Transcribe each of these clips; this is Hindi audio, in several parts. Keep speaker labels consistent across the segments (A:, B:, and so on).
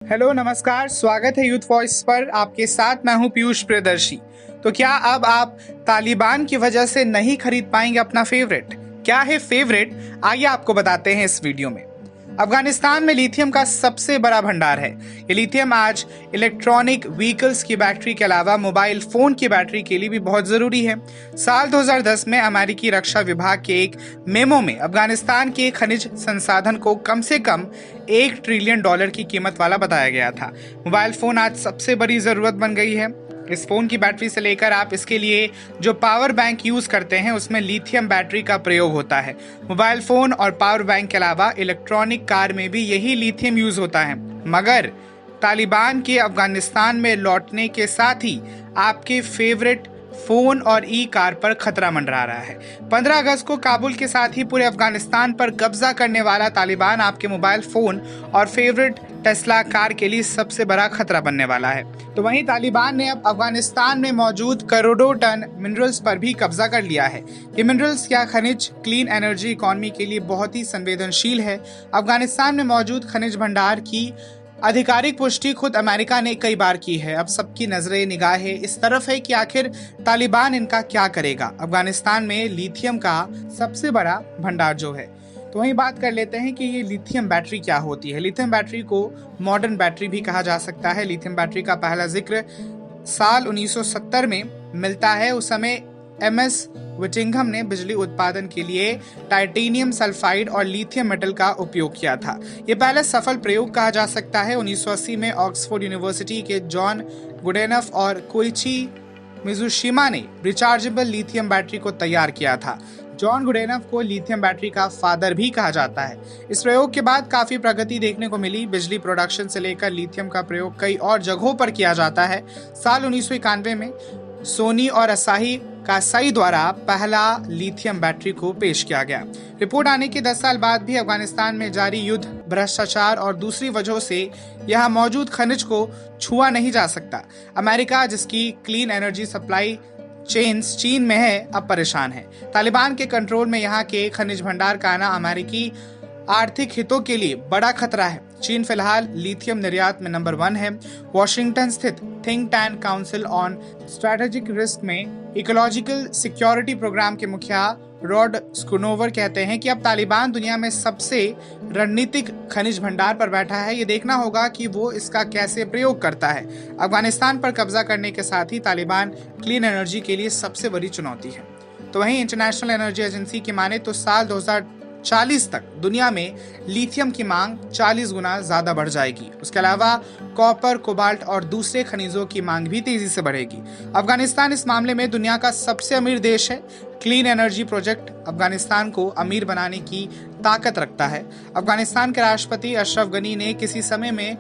A: हेलो नमस्कार, स्वागत है यूथ वॉइस पर। आपके साथ मैं हूं पीयूष प्रियदर्शी। तो क्या अब आप तालिबान की वजह से नहीं खरीद पाएंगे अपना फेवरेट? क्या है फेवरेट, आइए आपको बताते हैं इस वीडियो में। अफगानिस्तान में लिथियम का सबसे बड़ा भंडार है। ये लिथियम आज इलेक्ट्रॉनिक व्हीकल्स की बैटरी के अलावा मोबाइल फोन की बैटरी के लिए भी बहुत जरूरी है। साल 2010 में अमेरिकी रक्षा विभाग के एक मेमो में अफगानिस्तान के खनिज संसाधन को कम से कम $1 ट्रिलियन की कीमत वाला बताया गया था। मोबाइल फोन आज सबसे बड़ी जरूरत बन गई है। इस फोन की बैटरी से लेकर आप इसके लिए जो पावर बैंक यूज करते हैं उसमें लिथियम बैटरी का प्रयोग होता है। मोबाइल फोन और पावर बैंक के अलावा इलेक्ट्रॉनिक कार में भी यही लिथियम यूज होता है। मगर तालिबान के अफगानिस्तान में लौटने के साथ ही आपके फेवरेट फोन और ई कार पर खतरा मंडरा रहा है। 15 अगस्त को काबुल के साथ ही पूरे अफगानिस्तान पर कब्जा करने वाला तालिबान आपके मोबाइल फोन और फेवरेट टेस्ला कार के लिए सबसे बड़ा खतरा बनने वाला है। तो वहीं तालिबान ने अब अफगानिस्तान में मौजूद करोड़ों टन मिनरल्स पर भी कब्जा कर लिया है। ये मिनरल्स या खनिज क्लीन एनर्जी इकोनॉमी के लिए बहुत ही संवेदनशील है। अफगानिस्तान में मौजूद खनिज भंडार की आधिकारिक पुष्टि खुद अमेरिका ने कई बार की है। अब सबकी नजरें निगाहें इस तरफ है कि आखिर तालिबान इनका क्या करेगा। अफगानिस्तान में लिथियम का सबसे बड़ा भंडार जो है, तो वहीं बात कर लेते हैं कि ये लिथियम बैटरी क्या होती है। लिथियम बैटरी को मॉडर्न बैटरी भी कहा जा सकता है। लिथियम बैटरी का पहला जिक्र साल 1970 में मिलता है। उस समय एमएस विटिंघम ने बिजली उत्पादन के लिए टाइटेनियम सल्फाइड और लिथियम मेटल का उपयोग किया था। ये पहला सफल प्रयोग कहा जा सकता है। 1980 में ऑक्सफोर्ड यूनिवर्सिटी के जॉन गुडेनफ और कोइची मिजुशिमा ने रिचार्जेबल लिथियम बैटरी को तैयार किया था। जॉन गुडेनफ को लिथियम बैटरी का फादर भी कहा जाता है। इस प्रयोग के बाद काफी प्रगति देखने को मिली। बिजली प्रोडक्शन से लेकर लिथियम का प्रयोग कई और जगहों पर किया जाता है। साल 1991 में सोनी और असाही कासाई द्वारा पहला लिथियम बैटरी को पेश किया गया। रिपोर्ट आने के 10 साल बाद भी अफगानिस्तान में जारी युद्ध, भ्रष्टाचार और दूसरी वजहों से यहाँ मौजूद खनिज को छुआ नहीं जा सकता। अमेरिका, जिसकी क्लीन एनर्जी सप्लाई चेन्स चीन में है, अब परेशान है। तालिबान के कंट्रोल में यहाँ के खनिज भंडार का आना अमेरिकी आर्थिक हितों के लिए बड़ा खतरा है। चीन फिलहाल लिथियम निर्यात में नंबर 1 है। वॉशिंगटन स्थित think tank council on strategic risk में इकोलॉजिकल सिक्योरिटी प्रोग्राम के मुखिया रॉड स्कूनोवर कहते हैं कि अब तालिबान दुनिया में सबसे रणनीतिक खनिज भंडार पर बैठा है। ये देखना होगा कि वो इसका कैसे प्रयोग करता है। अफगानिस्तान पर कब्जा करने के साथ ही तालिबान क्लीन एनर्जी के लिए सबसे बड़ी चुनौती है। तो वहीं इंटरनेशनल एनर्जी एजेंसी की माने तो साल 2040 तक दुनिया में लिथियम की मांग 40 गुना ज्यादा बढ़ जाएगी। उसके अलावा कॉपर, कोबाल्ट और दूसरे खनिजों की मांग भी तेजी से बढ़ेगी। अफगानिस्तान इस मामले में दुनिया का सबसे अमीर देश है। क्लीन एनर्जी प्रोजेक्ट अफगानिस्तान को अमीर बनाने की ताकत रखता है। अफगानिस्तान के राष्ट्रपति अशरफ गनी ने किसी समय में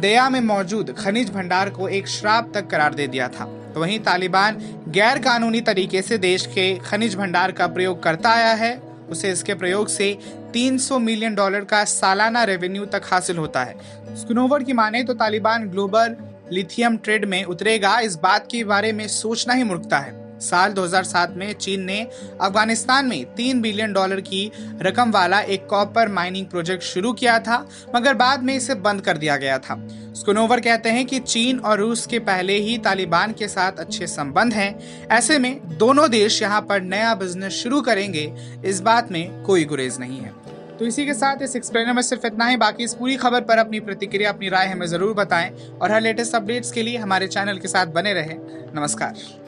A: दया में मौजूद खनिज भंडार को एक श्राप तक करार दे दिया था। तो वहीं तालिबान गैर कानूनी तरीके से देश के खनिज भंडार का प्रयोग करता आया है। उसे इसके प्रयोग से $300 मिलियन का सालाना रेवेन्यू तक हासिल होता है। स्कूनोवर की माने तो तालिबान ग्लोबल लिथियम ट्रेड में उतरेगा, इस बात के बारे में सोचना ही मूर्खता है। साल 2007 में चीन ने अफगानिस्तान में $3 बिलियन की रकम वाला एक कॉपर माइनिंग प्रोजेक्ट शुरू किया था, मगर बाद में इसे बंद कर दिया गया था। स्कूनोवर कहते हैं कि चीन और रूस के पहले ही तालिबान के साथ अच्छे संबंध हैं। ऐसे में दोनों देश यहाँ पर नया बिजनेस शुरू करेंगे, इस बात में कोई गुरेज नहीं है। तो इसी के साथ इस एक्सप्लेनर में सिर्फ इतना ही। बाकी इस पूरी खबर पर अपनी प्रतिक्रिया, अपनी राय हमें जरूर बताएं और हर लेटेस्ट अपडेट्स के लिए हमारे चैनल के साथ बने रहें। नमस्कार।